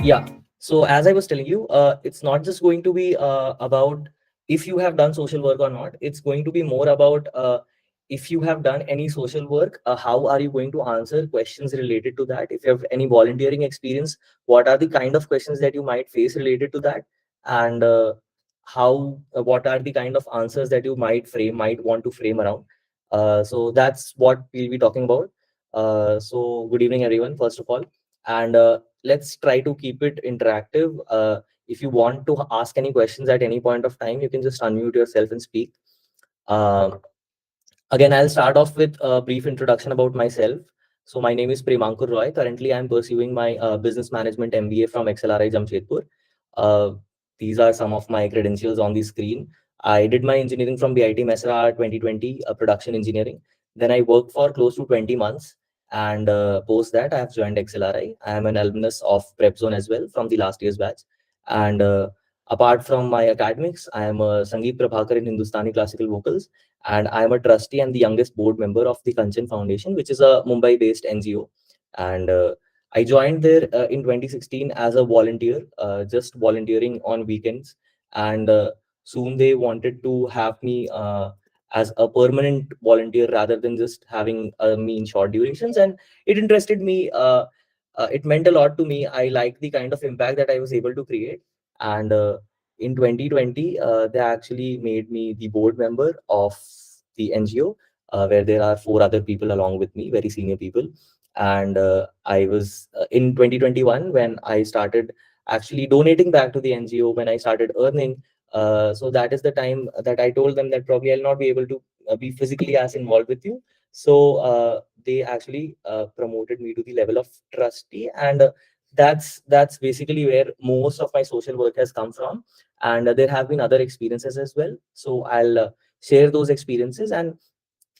Yeah. So as I was telling you, it's not just going to be about if you have done social work or not. It's going to be more about if you have done any social work, how are you going to answer questions related to that? If you have any volunteering experience, what are the kind of questions that you might face related to that? And what are the kind of answers that you might want to frame around? So that's what we'll be talking about. So good evening, everyone, first of all. And let's try to keep it interactive. If you want to ask any questions at any point of time, you can just unmute yourself and speak. Uh, Again, I'll start off with a brief introduction about myself. So my name is Premankur Roy. Currently, I'm pursuing my business management MBA from XLRI Jamshedpur. Uh, these are some of my credentials on the screen. I did my engineering from BIT Mesra 2020, production engineering. Then I worked for close to 20 months. And post that, I have joined XLRI. I am an alumnus of PrepZone as well from the last year's batch. And apart from my academics, I am a Sangeet Prabhakar in Hindustani classical vocals, and I am a trustee and the youngest board member of the Kanchan Foundation, which is a Mumbai-based NGO. And I joined there in 2016 as a volunteer, just volunteering on weekends. And soon they wanted to have me as a permanent volunteer rather than just having me in short durations. And it interested me. It meant a lot to me. I like the kind of impact that I was able to create. And in 2020, they actually made me the board member of the NGO, where there are four other people along with me, very senior people. And I was in 2021 when I started actually donating back to the NGO, when I started earning. So that is the time that I told them that probably I'll not be able to be physically as involved with you. So they actually promoted me to the level of trustee, and that's basically where most of my social work has come from. And there have been other experiences as well, so I'll share those experiences, and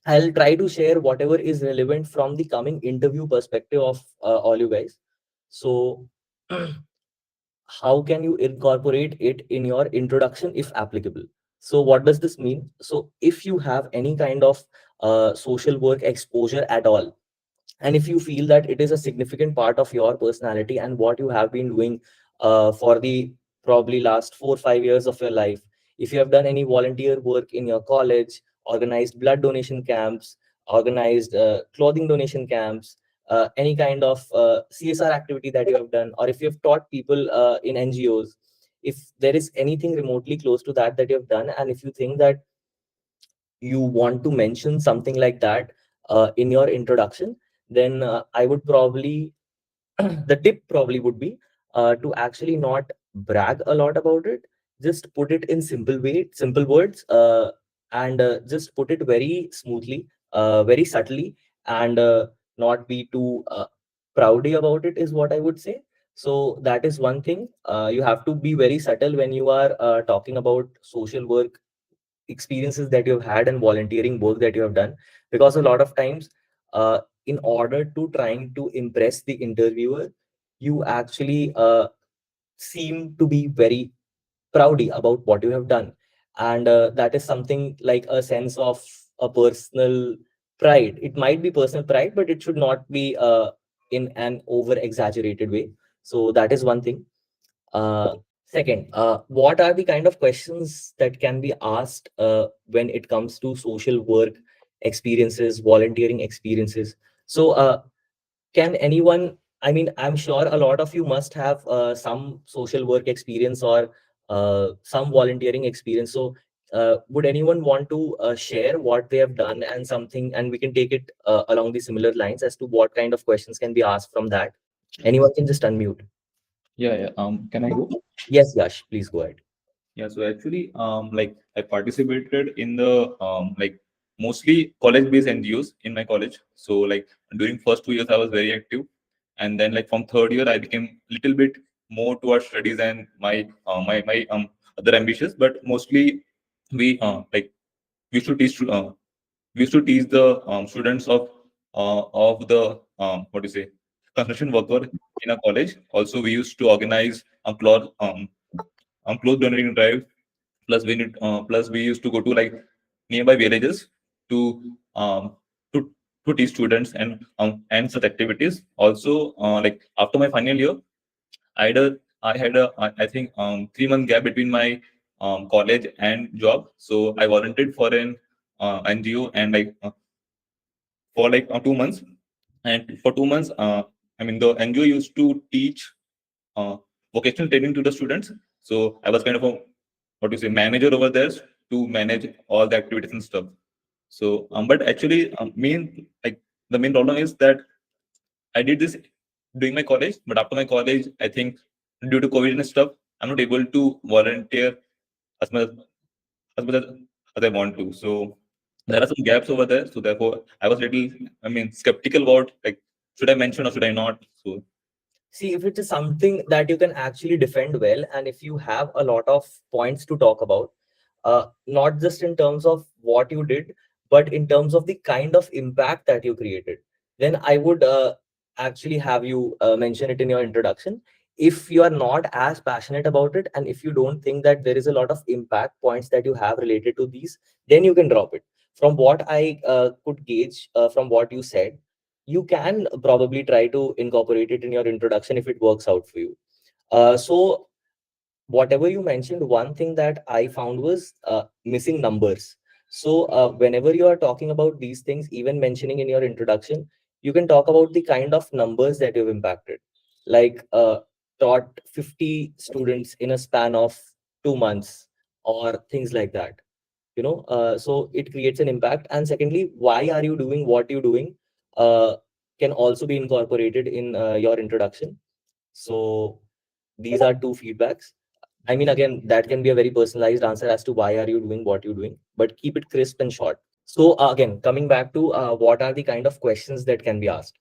I'll try to share whatever is relevant from the coming interview perspective of all you guys. So how can you incorporate it in your introduction if applicable? So what does this mean? So if you have any kind of social work exposure at all, and if you feel that it is a significant part of your personality and what you have been doing for the probably last 4 or 5 years of your life, if you have done any volunteer work in your college, organized blood donation camps, organized clothing donation camps, any kind of CSR activity that you have done, or if you have taught people in NGOs, if there is anything remotely close to that that you have done, and if you think that you want to mention something like that in your introduction, then I would probably the tip probably would be to actually not brag a lot about it. Just put it in simple words, and just put it very smoothly, very subtly, and not be too proudy about it, is what I would say. So that is one thing. You have to be very subtle when you are talking about social work experiences that you've had and volunteering work that you have done, because a lot of times in order to trying to impress the interviewer, you actually seem to be very proudy about what you have done. And that is something like a sense of a personal pride. It might be personal pride, but it should not be in an over exaggerated way. So that is one thing. Second, what are the kind of questions that can be asked when it comes to social work experiences, volunteering experiences? So, can anyone, I mean, I'm sure a lot of you must have some social work experience or some volunteering experience. So, would anyone want to share what they have done and something, and we can take it along the similar lines as to what kind of questions can be asked from that? Anyone can just unmute. Yeah, yeah. Can I go? Yes, Yash, please go ahead. Yeah, so actually, like I participated in the mostly college-based NGOs in my college. So like during first 2 years, I was very active, and then like from third year, I became little bit more towards studies and my other ambitions. But mostly, we we used to teach we used to teach the students of the what do you say construction worker in a college. Also, we used to organize a cloth donating drive. Plus we used to go to like nearby villages to um to to teach students and such activities. Also, like after my final year, I think 3 month gap between my college and job. So I volunteered for an NGO and for 2 months. And for 2 months, I mean the NGO used to teach uh, vocational training to the students. So I was kind of a what to say manager over there to manage all the activities and stuff. So but actually the main problem is that I did this during my college, but after my college, I think due to COVID and stuff, I'm not able to volunteer as much as I want to. So there are some gaps over there. So therefore, I was little, I mean, skeptical about should I mention or should I not? So See, if it is something that you can actually defend well, and if you have a lot of points to talk about, not just in terms of what you did, but in terms of the kind of impact that you created, then I would actually have you mention it in your introduction. If you are not as passionate about it, and if you don't think that there is a lot of impact points that you have related to these, then you can drop it. From what I could gauge from what you said, you can probably try to incorporate it in your introduction if it works out for you. So whatever you mentioned, one thing that I found was missing numbers. So whenever you are talking about these things, even mentioning in your introduction, you can talk about the kind of numbers that you've impacted, like taught 50 students in a span of 2 months or things like that. So it creates an impact. And secondly, why are you doing what you're doing, uh, can also be incorporated in your introduction. So these are two feedbacks. I mean, again, that can be a very personalized answer as to why are you doing what you're doing, but keep it crisp and short. So again, coming back to what are the kind of questions that can be asked.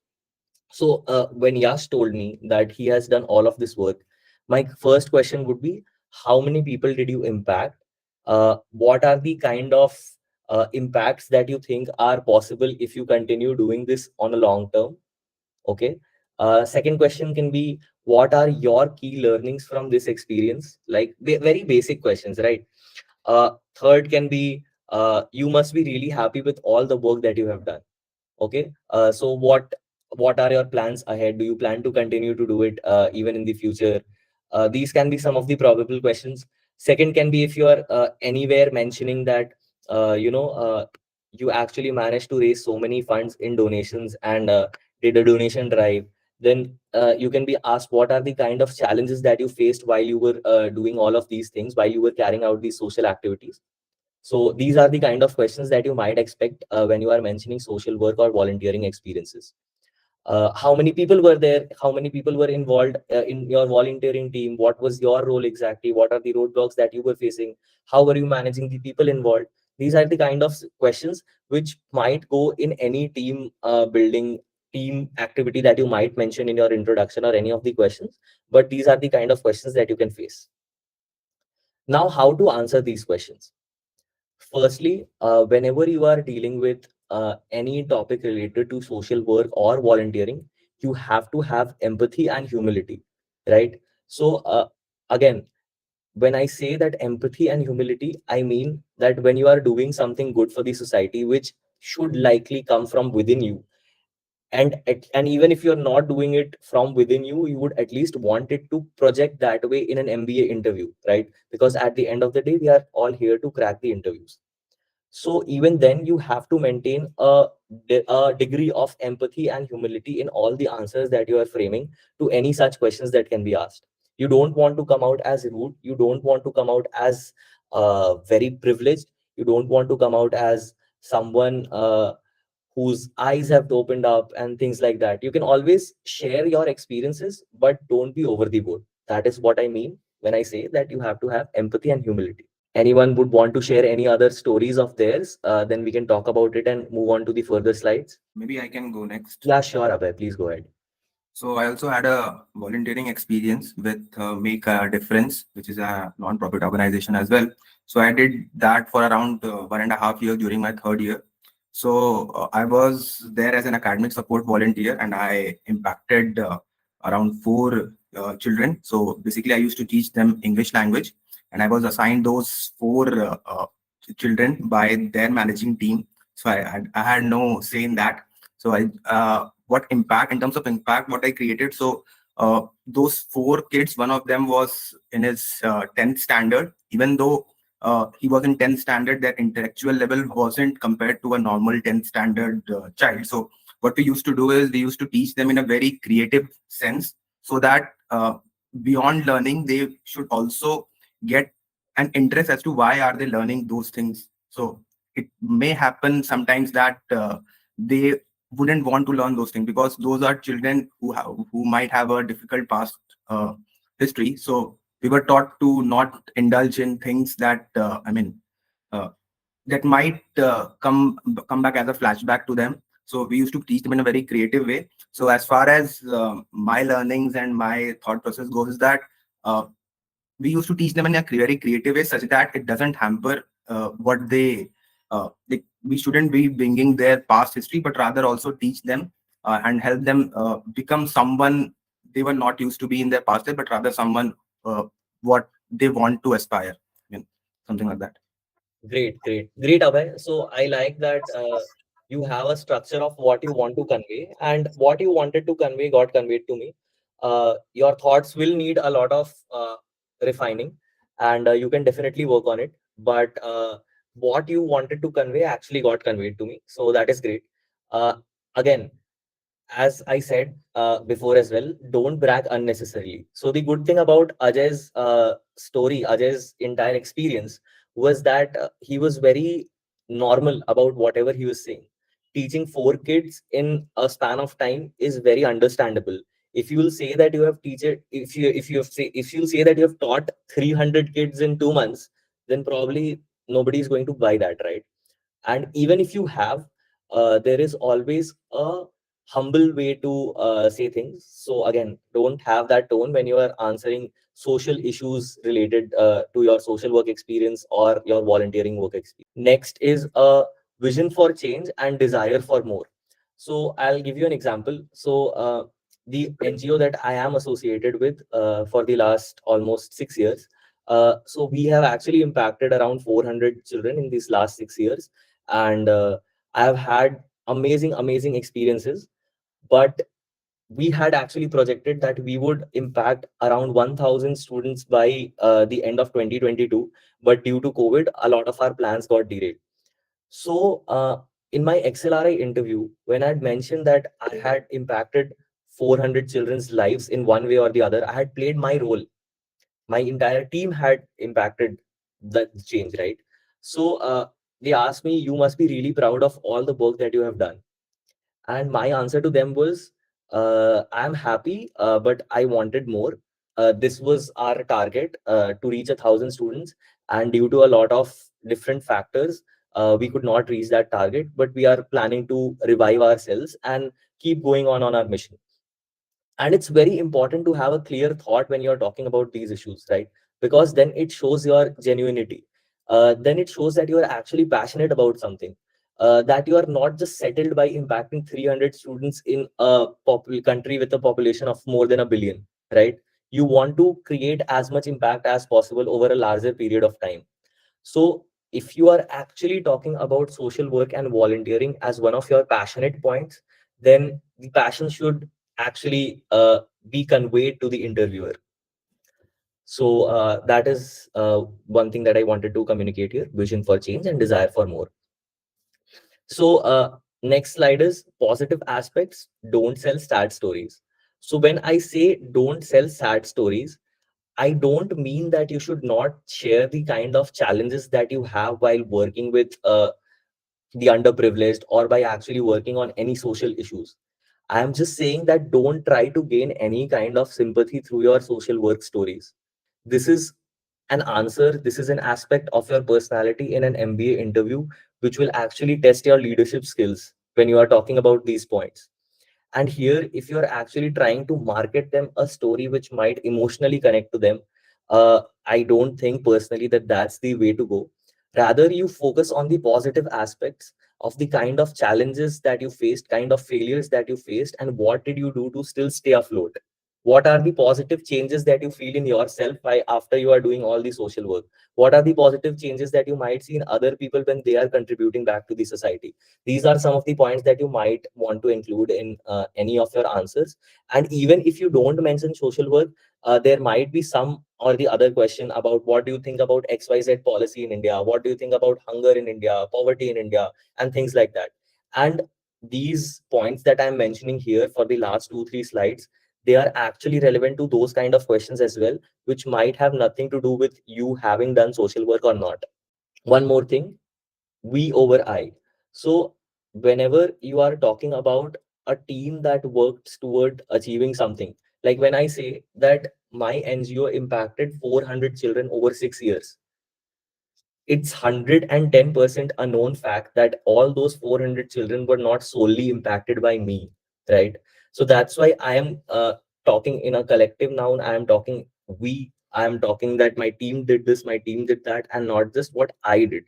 So when Yash told me that he has done all of this work, my first question would be, how many people did you impact? What are the kind of impacts that you think are possible if you continue doing this on a long term? Okay. Second question can be, what are your key learnings from this experience? Like very basic questions, right? Third can be, you must be really happy with all the work that you have done. Okay. So what are your plans ahead? Do you plan to continue to do it even in the future? These can be some of the probable questions. Second can be, if you are anywhere mentioning that you actually managed to raise so many funds in donations and did a donation drive, then you can be asked, what are the kind of challenges that you faced while you were doing all of these things, while you were carrying out these social activities. So these are the kind of questions that you might expect when you are mentioning social work or volunteering experiences. How many people were there? How many people were involved in your volunteering team? What was your role exactly? What are the roadblocks that you were facing? How were you managing the people involved? These are the kind of questions which might go in any team building, team activity that you might mention in your introduction or any of the questions. But these are the kind of questions that you can face. Now, how to answer these questions? Firstly, whenever you are dealing with any topic related to social work or volunteering, you have to have empathy and humility, right? So, again, when I say that empathy and humility, I mean that when you are doing something good for the society, which should likely come from within you, and even if you're not doing it from within you, you would at least want it to project that way in an MBA interview, right? Because at the end of the day, we are all here to crack the interviews. So even then, you have to maintain a degree of empathy and humility in all the answers that you are framing to any such questions that can be asked. You don't want to come out as rude. You don't want to come out as very privileged. You don't want to come out as someone whose eyes have opened up and things like that. You can always share your experiences, but don't be over the board. That is what I mean when I say that you have to have empathy and humility. Anyone would want to share any other stories of theirs, then we can talk about it and move on to the further slides. Maybe I can go next. Yeah, sure, Abhay, please go ahead. So I also had a volunteering experience with Make a Difference, which is a non-profit organization as well. So I did that for around 1.5 years during my third year. So I was there as an academic support volunteer, and I impacted around four children. So basically, I used to teach them English language, and I was assigned those four children by their managing team. So I had no say in that. So I what impact in terms of impact what I created. So Those 4 kids, one of them was in his 10th standard. Even though he was in 10th standard, their intellectual level wasn't compared to a normal 10th standard child. So what we used to do is we used to teach them in a very creative sense, so that beyond learning, they should also get an interest as to why are they learning those things. So it may happen sometimes that they wouldn't want to learn those things, because those are children who might have a difficult past history. So we were taught to not indulge in things that uh, that might come back as a flashback to them. So we used to teach them in a very creative way. So as far as my learnings and my thought process goes, is that uh, we used to teach them in a very creative way, such that it doesn't hamper what we shouldn't be bringing their past history, but rather also teach them and help them become someone they were not used to be in their past life, but rather someone what they want to aspire. Something like that. Great, Abhay. So I like that you have a structure of what you want to convey, and what you wanted to convey got conveyed to me. Your thoughts will need a lot of refining, and you can definitely work on it. But what you wanted to convey actually got conveyed to me. So that is great. Again, as I said before as well, don't brag unnecessarily. So the good thing about Ajay's story, Ajay's entire experience, was that he was very normal about whatever he was saying. Teaching 4 kids in a span of time is very understandable. If you will say that you have teach it, if you'll say that you have taught 300 kids in 2 months, then probably nobody is going to buy that, right? And even if you have, there is always a humble way to say things. So again, don't have that tone when you are answering social issues related to your social work experience or your volunteering work experience. Next is a vision for change and desire for more. So I'll give you an example. So the NGO that I am associated with for the last almost 6 years, so we have actually impacted around 400 children in these last 6 years, and I have had amazing experiences. But we had actually projected that we would impact around 1000 students by the end of 2022, but due to COVID, a lot of our plans got derailed. So in my XLRI interview, when I had mentioned that I had impacted 400 children's lives in one way or the other, I had played my role. My entire team had impacted the change, right? So they asked me, you must be really proud of all the work that you have done. And my answer to them was, I'm happy, but I wanted more. This was our target, to reach 1,000 students, and due to a lot of different factors, we could not reach that target, but we are planning to revive ourselves and keep going on our mission. And it's very important to have a clear thought when you're talking about these issues, right? Because then it shows your genuinity. Then it shows that you are actually passionate about something, that you are not just settled by impacting 300 students in a country with a population of more than a billion, right? You want to create as much impact as possible over a larger period of time. So if you are actually talking about social work and volunteering as one of your passionate points, then the passion should actually be conveyed to the interviewer. So that is one thing that I wanted to communicate here: vision for change and desire for more. So next slide is positive aspects. Don't sell sad stories. So when I say don't sell sad stories, I don't mean that you should not share the kind of challenges that you have while working with the underprivileged, or by actually working on any social issues. I am just saying that don't try to gain any kind of sympathy through your social work stories. This is an answer, this is an aspect of your personality in an MBA interview, which will actually test your leadership skills when you are talking about these points. And here, if you're actually trying to market them a story which might emotionally connect to them, I don't think personally that that's the way to go. Rather, you focus on the positive aspects of the kind of challenges that you faced, kind of failures that you faced, and what did you do to still stay afloat. What are the positive changes that you feel in yourself after you are doing all the social work? What are the positive changes that you might see in other people when they are contributing back to the society? These are some of the points that you might want to include in any of your answers. And even if you don't mention social work, there might be some or the other question about what do you think about XYZ policy in India? What do you think about hunger in India, poverty in India, and things like that. And these points that I'm mentioning here for the last 2 3 slides, they are actually relevant to those kind of questions as well, which might have nothing to do with you having done social work or not. One more thing, we over I. So whenever you are talking about a team that works toward achieving something, like when I say that my NGO impacted 400 children over 6 years, it's 110% a known fact that all those 400 children were not solely impacted by me, right? So that's why I am talking in a collective noun. I am talking we. I am talking that my team did this, my team did that, and not just what I did.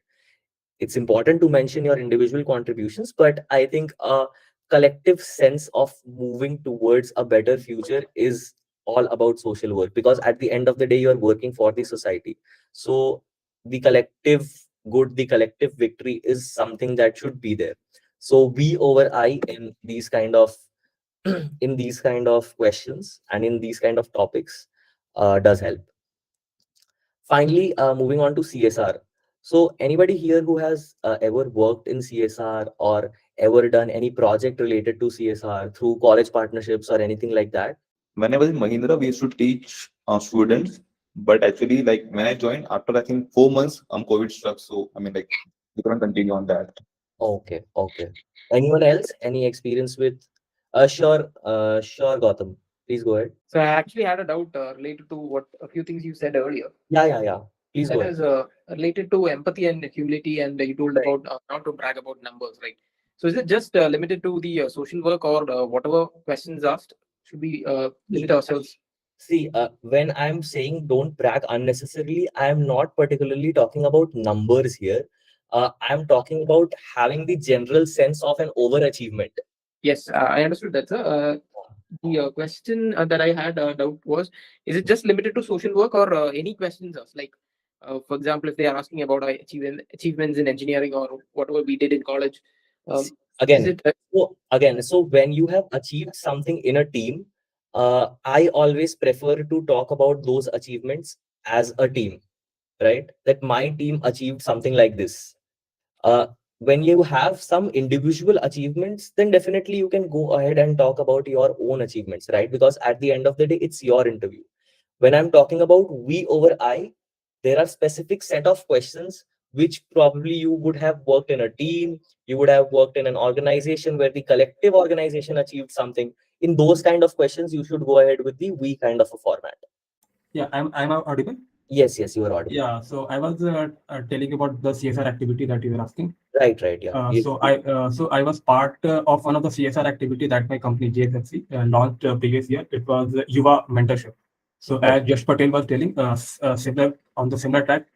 It's important to mention your individual contributions, but I think a collective sense of moving towards a better future is all about social work, because at the end of the day you're working for the society. So the collective good, the collective victory is something that should be there. So we over I in these kind of in these kind of questions and in these kind of topics does help. Finally, moving on to CSR. So anybody here who has ever worked in CSR or ever done any project related to CSR through college partnerships or anything like that? When I was in Mahindra, we used to teach students, but actually, like when I joined, after I think 4 months, COVID struck. So I mean, like we couldn't continue on that. Okay, okay. Anyone else? Any experience with? Sure, Gautam. Please go ahead. So I actually had a doubt related to what a few things you said earlier. Yeah. Please That go ahead. is related to empathy and humility, and you told Right. about not to brag about numbers, right? So is it just limited to the social work, or whatever questions asked should we limit ourselves? See, when I'm saying don't brag unnecessarily, I'm not particularly talking about numbers here. I'm talking about having the general sense of an overachievement. Yes, I understood that, sir. The question that I had doubt was, is it just limited to social work, or any questions asked? Like, for example, if they are asking about our achievements in engineering or whatever we did in college, See, is again, it so when you have achieved something in a team, I always prefer to talk about those achievements as a team, right? That my team achieved something like this. uh, when you have some individual achievements, then definitely you can go ahead and talk about your own achievements, right? Because at the end of the day, it's your interview. When I'm talking about we over I, there are specific set of questions which probably you would have worked in a team, you would have worked in an organization where the collective organization achieved something. In those kind of questions, you should go ahead with the we kind of a format. Yeah, I'm audible. Yes, you are audible. Yeah, so I was telling about the CSR activity that you were asking. Right, yeah. Yes. So I was part of one of the CSR activity that my company JSFC launched previous year. It was Yuva mentorship. So as Yash Patel was telling, similar on the similar track,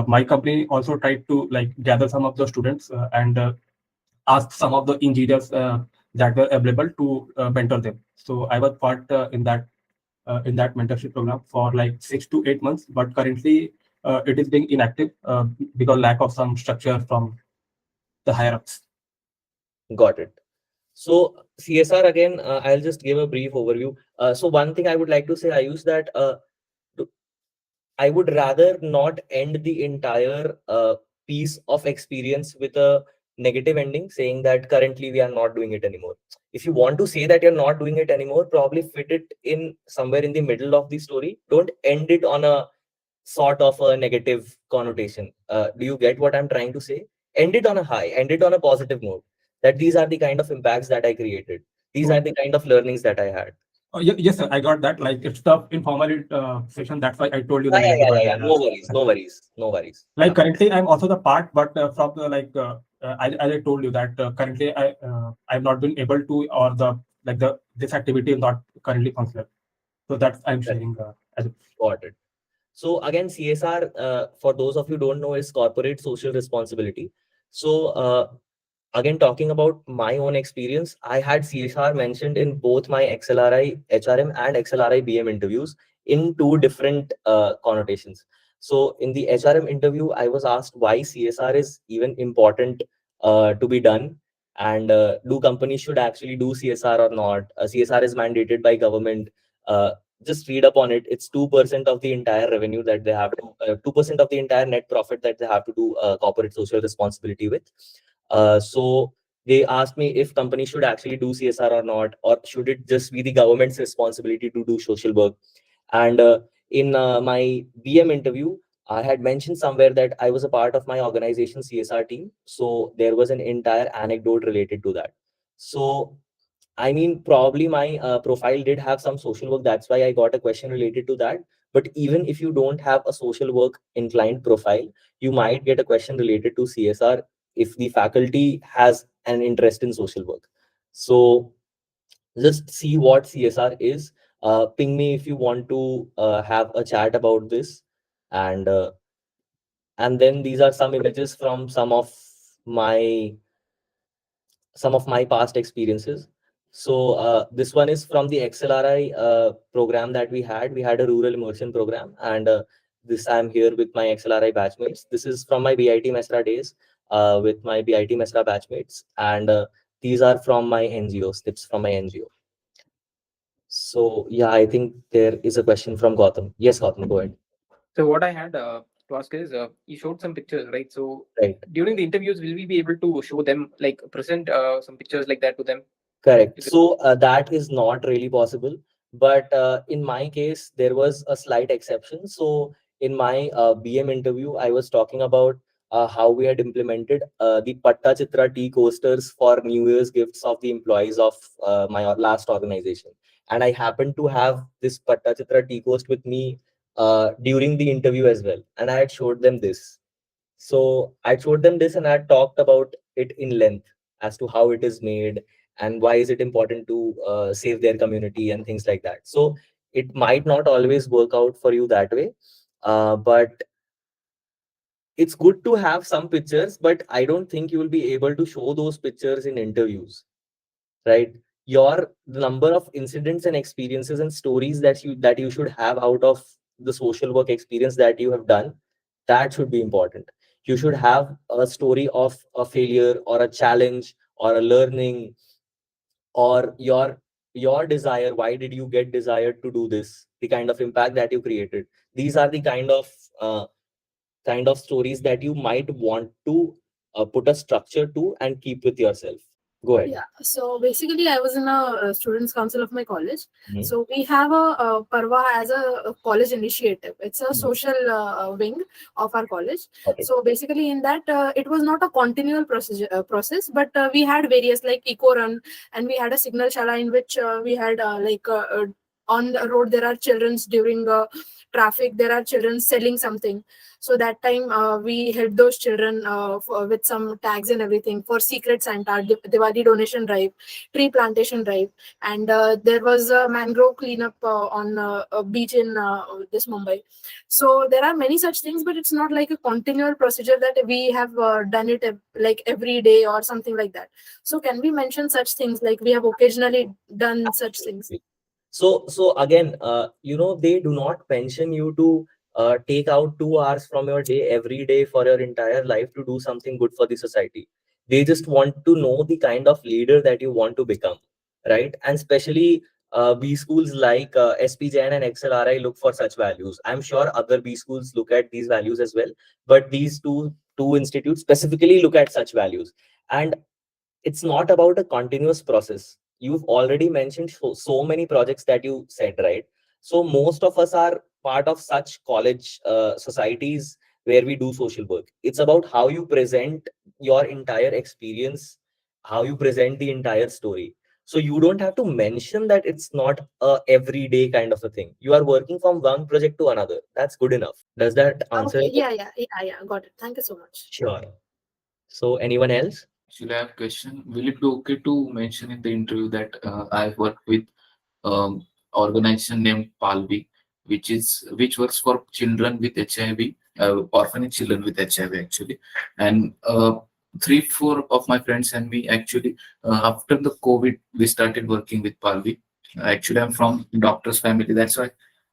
my company also tried to like gather some of the students and ask some of the engineers that were available to mentor them. So I was part in that mentorship program for like 6 to 8 months, but currently it is being inactive because lack of some structure from the higher ups. Got it. So CSR again, I'll just give a brief overview. So one thing I would like to say, I use that to- I would rather not end the entire piece of experience with a negative ending, saying that currently we are not doing it anymore. If you want to say that you're not doing it anymore, probably fit it in somewhere in the middle of the story. Don't end it on a sort of a negative connotation. Do you get what I'm trying to say? End it on a high, end it on a positive note. That these are the kind of impacts that I created. These are the kind of learnings that I had. Yes, sir, I got that. Like it's the informal session. That's why I told you the Yeah, yeah, negative. yeah, yeah, yeah. No worries, no worries, no worries. Like Yeah. currently, I'm also the part, but from the as I told you that currently I've not been able to, or the like the this activity is not currently functional. So that's I'm sharing as a Got it. So again, CSR, for those of you who don't know, is corporate social responsibility. So again, talking about my own experience, I had CSR mentioned in both my XLRI HRM and XLRI BM interviews in two different connotations. So in the HRM interview, I was asked why CSR is even important to be done, and do companies should actually do CSR or not? CSR is mandated by government. Uh, just read up on it. It's 2% of the entire revenue that they have to, 2% of the entire net profit that they have to do corporate social responsibility with. So they asked me if companies should actually do CSR or not, or should it just be the government's responsibility to do social work? And in my BM interview, I had mentioned somewhere that I was a part of my organization CSR team. So there was an entire anecdote related to that. So I mean, probably my profile did have some social work. That's why I got a question related to that. But even if you don't have a social work inclined profile, you might get a question related to CSR if the faculty has an interest in social work. So just see what CSR is. Ping me if you want to have a chat about this. And then these are some images from some of my past experiences. So this one is from the XLRI program that we had. We had a rural immersion program, and this I'm here with my XLRI batchmates. This is from my BIT Mesra days with my BIT Mesra batchmates, and these are from my NGO, tips from my NGO. So yeah, I think there is a question from Gautam. Yes, Gautam, go ahead. So what I had to ask is, you showed some pictures, right? So Right. during the interviews, will we be able to show them, like present some pictures like that to them? Correct. So that is not really possible. But in my case, there was a slight exception. So in my BM interview, I was talking about how we had implemented the Patta Chitra tea coasters for New Year's gifts of the employees of my last organization. And I happened to have this Patta Chitra tea coast with me during the interview as well. And I had showed them this. So I showed them this and I talked about it in length as to how it is made and why is it important to save their community and things like that. So it might not always work out for you that way, but it's good to have some pictures, but I don't think you will be able to show those pictures in interviews, right? Your number of incidents and experiences and stories that you should have out of the social work experience that you have done, that should be important. You should have a story of a failure or a challenge or a learning, or your desire. Why did you get desired to do this? The kind of impact that you created. These are the kind of stories that you might want to put a structure to and keep with yourself. Go ahead. Yeah. So basically, I was in a students' council of my college. Mhm. So we have a Parva as a college initiative. It's a Mhm. social wing of our college. Okay. So basically, in that, it was not a continual process, but we had various like eco run, and we had a signal shala in which we had on the road there are childrens during traffic. There are children selling something. So that time we helped those children with some tags and everything for Secret Santa, Diwali donation drive, tree plantation drive, and there was a mangrove cleanup on a beach in this Mumbai. So there are many such things, but it's not like a continual procedure that we have done it like every day or something like that. So can we mention such things like we have occasionally done such things? So again, they do not pension you to take out 2 hours from your day every day for your entire life to do something good for the society. They just want to know the kind of leader that you want to become, right? And especially B schools like SP Jain and XLRI look for such values. I'm sure other B schools look at these values as well, but these two institutes specifically look at such values. And it's not about a continuous process. You've already mentioned so many projects that you said, right? So most of us are part of such college societies where we do social work. It's about how you present your entire experience, how you present the entire story. So you don't have to mention that it's not a everyday kind of a thing. You are working from one project to another. That's good enough. Does that answer Okay. it? Yeah. Got it. Thank you so much. Sure. So anyone else? Actually, I have a question. Will it be okay to mention in the interview that I've worked with organization named Palvi, which works for children with HIV, orphanage children with HIV actually, and 4 of my friends and me actually, after the COVID, we started working with Palvi. Actually, I'm from doctor's family. That's why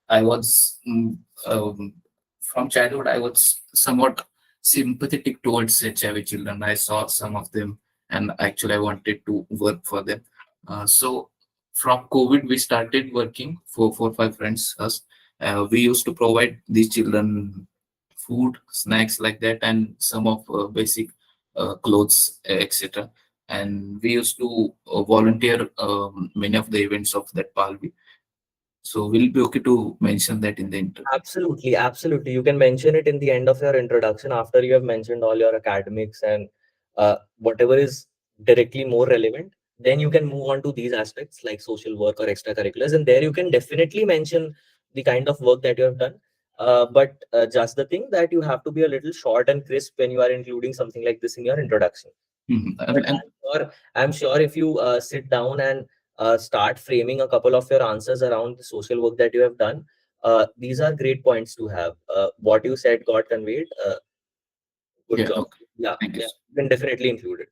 I was from childhood. I was somewhat sympathetic towards HIV children. I saw some of them, and actually, I wanted to work for them. So from COVID, we started working for 4 or 5 friends. Us, we used to provide these children food, snacks like that, and some of basic clothes, etc. And we used to volunteer many of the events of that Palvi. So will it be okay to mention that in the interview? Absolutely, absolutely. You can mention it in the end of your introduction after you have mentioned all your academics and whatever is directly more relevant. Then you can move on to these aspects like social work or extracurriculars, and there you can definitely mention the kind of work that you have done. But just the thing that you have to be a little short and crisp when you are including something like this in your introduction. Mhm. But I'm sure if you sit down and start framing a couple of your answers around the social work that you have done, these are great points to have. What you said got conveyed. Good Yeah, job. okay. Yeah, Thank you. yeah, you can definitely include it.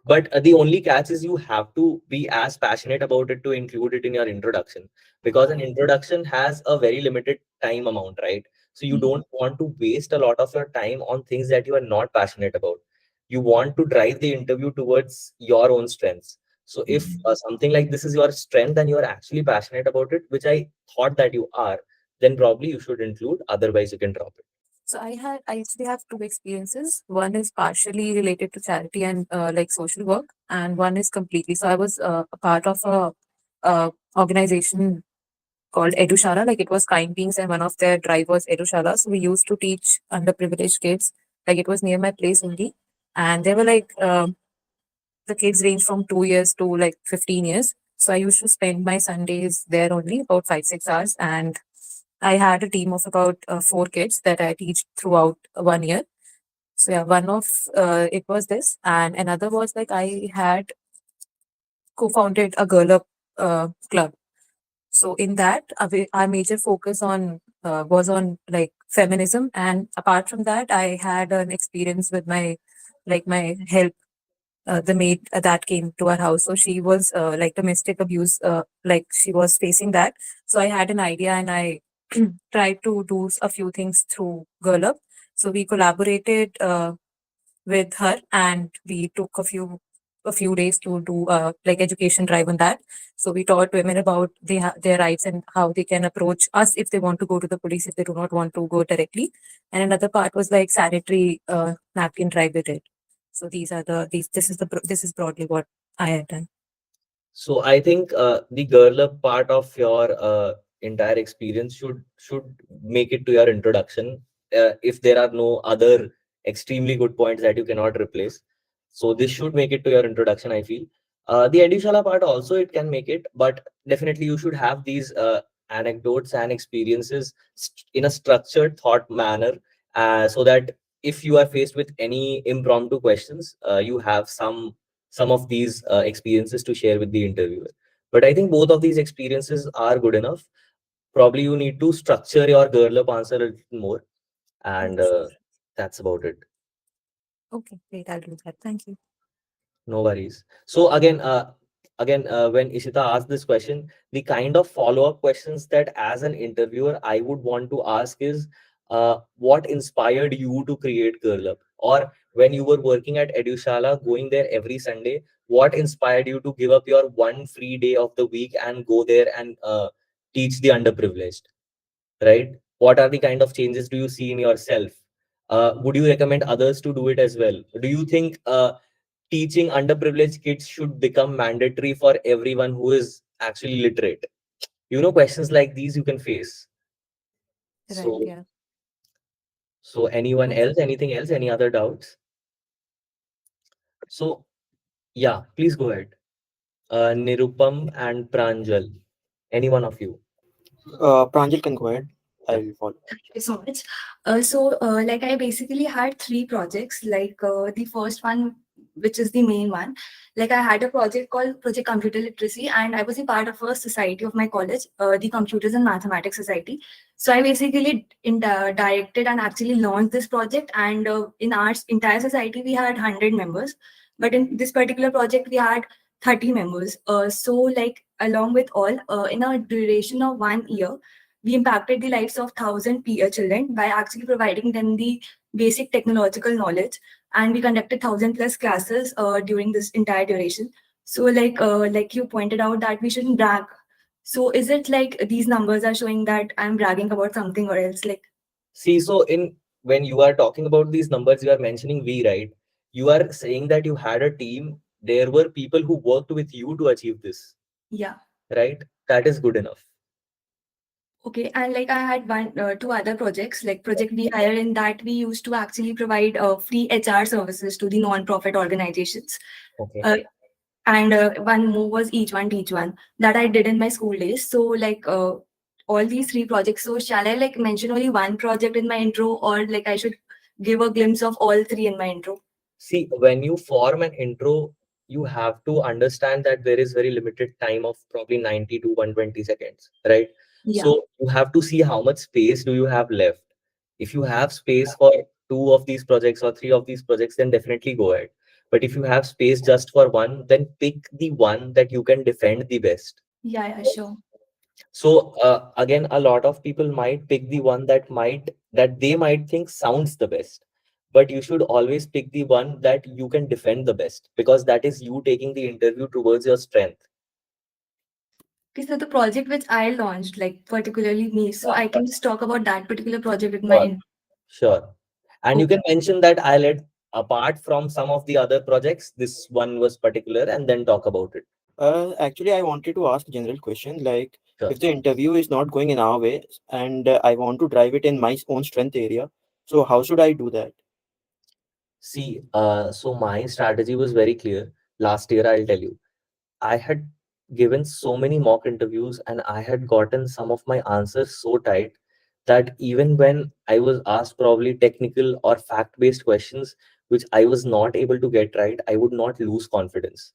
But the only catch is you have to be as passionate about it to include it in your introduction, because an introduction has a very limited time amount, right? So you Mhm. don't want to waste a lot of your time on things that you are not passionate about. You want to drive the interview towards your own strengths. So if Mhm. something like this is your strength and you are actually passionate about it, which I thought that you are, then probably you should include. Otherwise, you can drop it. So I actually have two experiences. One is partially related to charity and like social work, and one is completely. So I was a part of a organization called Edushala. Like it was Kind Beings, and one of their drive was Edushala. So we used to teach underprivileged kids. Like it was near my place only, and they were like the kids range from 2 years to like 15 years. So I used to spend my Sundays there only about 5-6 hours, and I had a team of about 4 kids that I teach throughout 1 year. So yeah, one of it was this, and another was like I had co-founded a girl up club. So in that, our major focus on was on like feminism, and apart from that, I had an experience with my help the maid that came to our house. So she was like domestic abuse, like she was facing that. So I had an idea and I tried to do a few things through Girl Up. So we collaborated with her and we took a few days to do like education drive on that. So we taught women about their rights and how they can approach us if they want to go to the police if they do not want to go directly. And another part was like sanitary napkin drive with it. So these this is broadly what I had done. So I think the girl up part of your entire experience should make it to your introduction. If there are no other extremely good points that you cannot replace, so this should make it to your introduction. I feel the Edushala part also it can make it, but definitely you should have these anecdotes and experiences in a structured thought manner, so that if you are faced with any impromptu questions, you have some of these experiences to share with the interviewer. But I think both of these experiences are good enough. Probably you need to structure your girl up answer a little more, and Sure. that's about it. Okay, great. I'll do that. Thank you. No worries. So again, when Ishita asked this question, the kind of follow-up questions that as an interviewer I would want to ask is, what inspired you to create Girl Up? Or when you were working at Edushala, going there every Sunday, what inspired you to give up your one free day of the week and go there and teach the underprivileged? Right? What are the kind of changes do you see in yourself? Would you recommend others to do it as well? Do you think teaching underprivileged kids should become mandatory for everyone who is actually literate? Questions like these you can face. Right. So, Yeah. so anyone Okay. else, anything else, any other doubts? So, yeah, please go ahead. Nirupam and Pranjal, any one of you. Pranjal can go ahead. Yeah. I'll follow. Thank you so much. Like I basically had three projects. Like the first one which is the main one. Like I had a project called Project Computer Literacy, and I was a part of a society of my college, the Computers and Mathematics Society. So I basically directed and actually launched this project. And in our entire society, we had 100 members, but in this particular project, we had 30 members. So like along with all, in a duration of 1 year, we impacted the lives of 1,000 children by actually providing them the basic technological knowledge, and we conducted 1,000+ classes during this entire duration. So like you pointed out that we shouldn't brag. So is it like these numbers are showing that I'm bragging about something, or else like? See, so when you are talking about these numbers, you are mentioning we, right? You are saying that you had a team. There were people who worked with you to achieve this, Yeah. right? That is good enough. Okay, and like I had two other projects, like Project We Hire, in that we used to actually provide free HR services to the non-profit organizations. Okay. And one more was Each One Teach One, that I did in my school days. So like all these three projects. So shall I like mention only one project in my intro, or like I should give a glimpse of all three in my intro? See, when you form an intro, you have to understand that there is very limited time of probably 90 to 120 seconds, right? Yeah. So you have to see how much space do you have left. If you have space for two of these projects or three of these projects, then definitely go ahead. But if you have space just for one, then pick the one that you can defend the best. Yeah, sure. So again, a lot of people might pick the one that they might think sounds the best, but you should always pick the one that you can defend the best, because that is you taking the interview towards your strength. Okay, so the project which I launched, like particularly me, so I can just talk about that particular project with my. Sure. And you can mention that I led, apart from some of the other projects, this one was particular, and then talk about it. Actually, I wanted to ask a general question, like Sure. if the interview is not going in our way and I want to drive it in my own strength area, so how should I do that? See, so my strategy was very clear. Last year, I'll tell you, I had given so many mock interviews and I had gotten some of my answers so tight that even when I was asked probably technical or fact-based questions, which I was not able to get right, I would not lose confidence.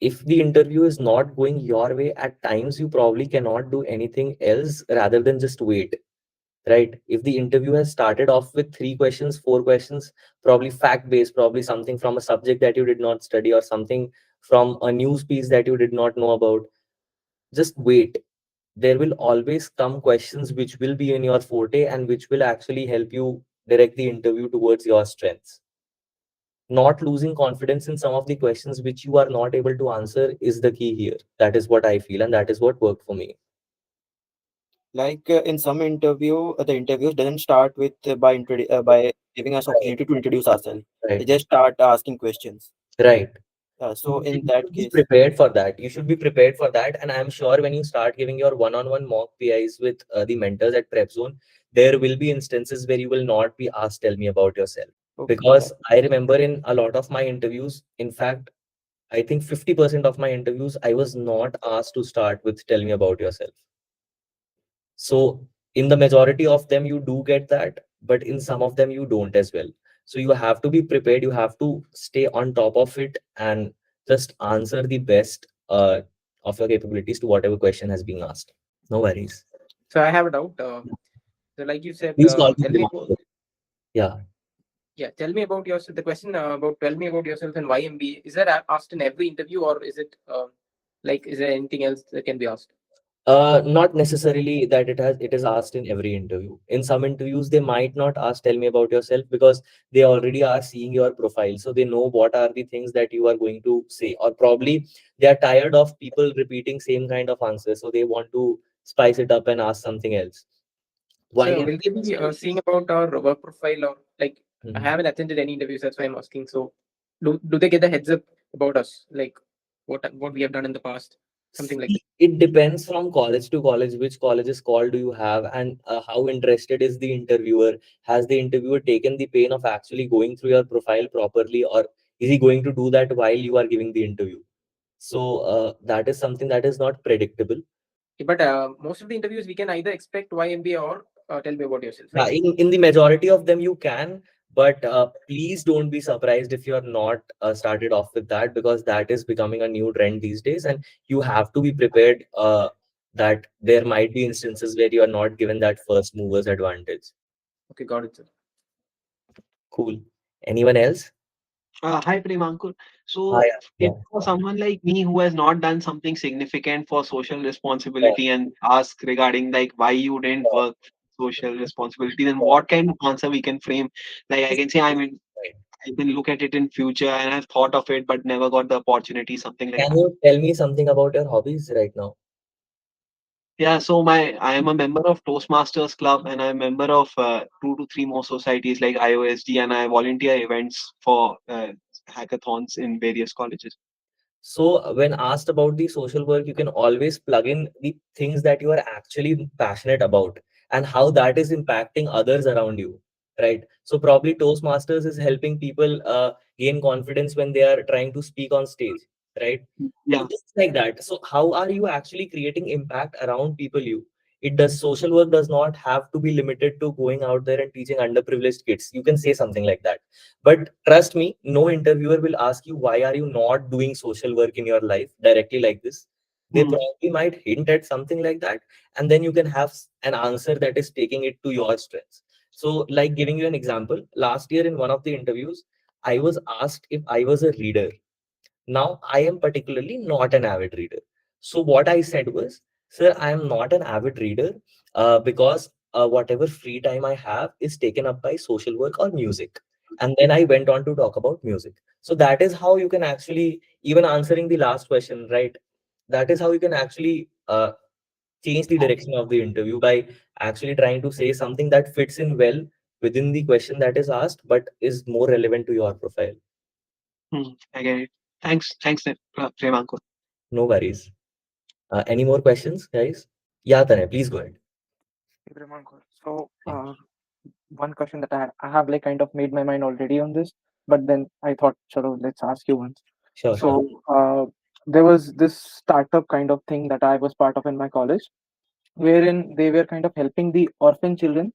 If the interview is not going your way, at times you probably cannot do anything else rather than just wait, right? If the interview has started off with 3 questions, 4 questions, probably fact based, probably something from a subject that you did not study or something from a news piece that you did not know about, just wait. There will always come questions which will be in your forte and which will actually help you direct the interview towards your strengths. Not losing confidence in some of the questions which you are not able to answer is the key here. That is what I feel, and that is what worked for me. Like in some interview, the interviews doesn't start with by giving us opportunity to introduce ourselves. They Right. just start asking questions. Right. So in You that should be case, prepared for that. You should be prepared for that. And I'm sure when you start giving your one-on-one mock PIs with the mentors at PrepZone, there will be instances where you will not be asked, tell me about yourself. okay, Because I remember in a lot of my interviews, in fact, I think 50% of my interviews, I was not asked to start with, tell me about yourself. So in the majority of them, you do get that, but in some of them, you don't as well. So you have to be prepared. You have to stay on top of it and just answer the best of your capabilities to whatever question has been asked. No worries. So I have a doubt. So like you said, Please call me tell me Dimankar. Yeah. yeah, tell me about yourself. The question about tell me about yourself and why MBA, is that asked in every interview, or is it like is there anything else that can be asked? Not necessarily that it is asked in every interview. In some interviews, they might not ask, tell me about yourself, because they already are seeing your profile. So they know what are the things that you are going to say, or probably they are tired of people repeating same kind of answers. So they want to spice it up and ask something else. While So will they be seeing about our work profile, or like I Mhm. haven't attended any interviews, that's why I'm asking. So do they get the heads up about us, like what we have done in the past, something like that? It depends from college to college, which college's call do you have, and how interested is the interviewer. Has the interviewer taken the pain of actually going through your profile properly, or is he going to do that while you are giving the interview? So that is something that is not predictable. But most of the interviews we can either expect why MBA or tell me about yourself, Yeah, right? in the majority of them you can, But please don't be surprised if you're not started off with that, because that is becoming a new trend these days, and you have to be prepared that there might be instances where you are not given that first movers advantage. Okay, got it, sir. Cool. Anyone else? Hi, Primankur. Hi. So, if Yeah. for someone like me who has not done something significant for social Yeah. responsibility and ask regarding like why you didn't work social responsibility, then what kind of answer we can frame? Like I can say, Right. I can look at it in future and I've thought of it but never got the opportunity, something like Can that. you tell me something about your hobbies right now? Yeah, so I am a member of Toastmasters Club and I'm a member of 2 to 3 more societies like IOSD, and I volunteer events for hackathons in various colleges. So when asked about the social work, you can always plug in the things that you are actually passionate about and how that is impacting others around you, right? So probably Toastmasters is helping people gain confidence when they are trying to speak on stage, right? So Yeah. things like that. So how are you actually creating impact around people you? It does social work does not have to be limited to going out there and teaching underprivileged kids. You can say something like that. But trust me, no interviewer will ask you why are you not doing social work in your life directly like this. They Hmm. probably might hint at something like that, and then you can have an answer that is taking it to your strengths. So, like giving you an example, last year in one of the interviews, I was asked if I was a reader. Now, I am particularly not an avid reader. So, what I said was, sir, I am not an avid reader because whatever free time I have is taken up by social work or music. And then I went on to talk about music. So, that is how you can actually, even answering the last question, right? That is how you can actually change the direction of the interview by actually trying to say something that fits in well within the question that is asked, but is more relevant to your profile. I get it. Thanks, Primankur. No worries. Any more questions, guys? Yeah, Tanay, please go ahead. Hey, Brahmankar. So, one question that I have like kind of made my mind already on this, but then I thought, chalo, let's ask you once. Sure, sure. So, there was this startup kind of thing that I was part of in my college, wherein they were kind of helping the orphan children.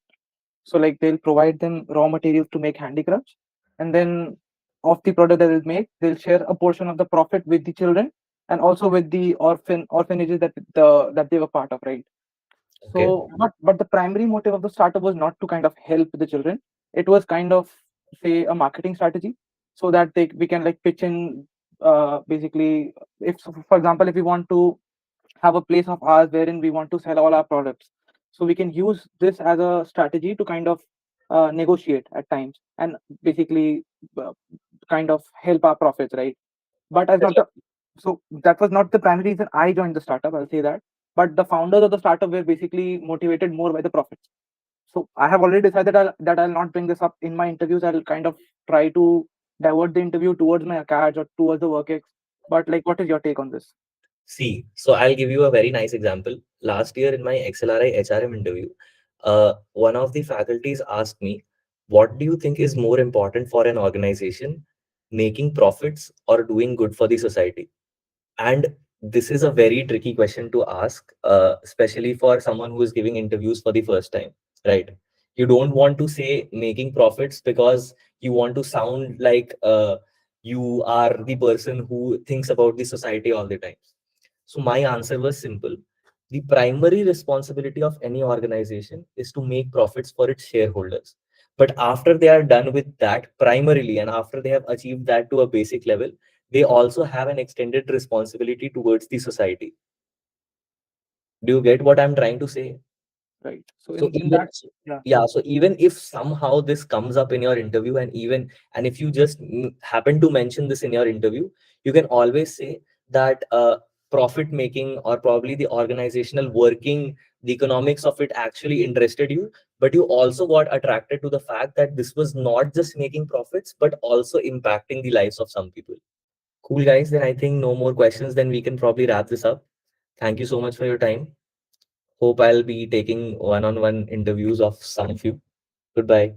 So, like they'll provide them raw materials to make handicrafts, and then of the product that they'll make, they'll share a portion of the profit with the children and also with the orphanages that they were part of, right? Okay. So, but the primary motive of the startup was not to kind of help the children. It was kind of say a marketing strategy, so that we can like pitch in basically if for example if we want to have a place of ours wherein we want to sell all our products, so we can use this as a strategy to kind of negotiate at times and basically uh, kind of help our profits, right? But as not the so that was not the primary reason I joined the startup, I'll say that. But the founders of the startup were basically motivated more by the profits. So I have already decided that I'll not bring this up in my interviews. I'll kind of try to divert the interview towards my acads or towards the work ex. But like, what is your take on this? See, so I'll give you a very nice example. Last year in my XLRI HRM interview, one of the faculties asked me, what do you think is more important for an organization, making profits or doing good for the society? And this is a very tricky question to ask, especially for someone who is giving interviews for the first time, right? You don't want to say making profits because you want to sound like you are the person who thinks about the society all the time. So my answer was simple. The primary responsibility of any organization is to make profits for its shareholders. But after they are done with that primarily, and after they have achieved that to a basic level, they also have an extended responsibility towards the society. Do you get what I'm trying to say? Right. So So in even that, yeah. so even if somehow this comes up in your interview, and if you just happen to mention this in your interview, you can always say that profit making or probably the organizational working, the economics of it actually interested you, but you also got attracted to the fact that this was not just making profits but also impacting the lives of some people. Cool, guys. Then I think no more questions. Then we can probably wrap this up. Thank you so much for your time. Hope I'll be taking one-on-one interviews of some of you. Goodbye.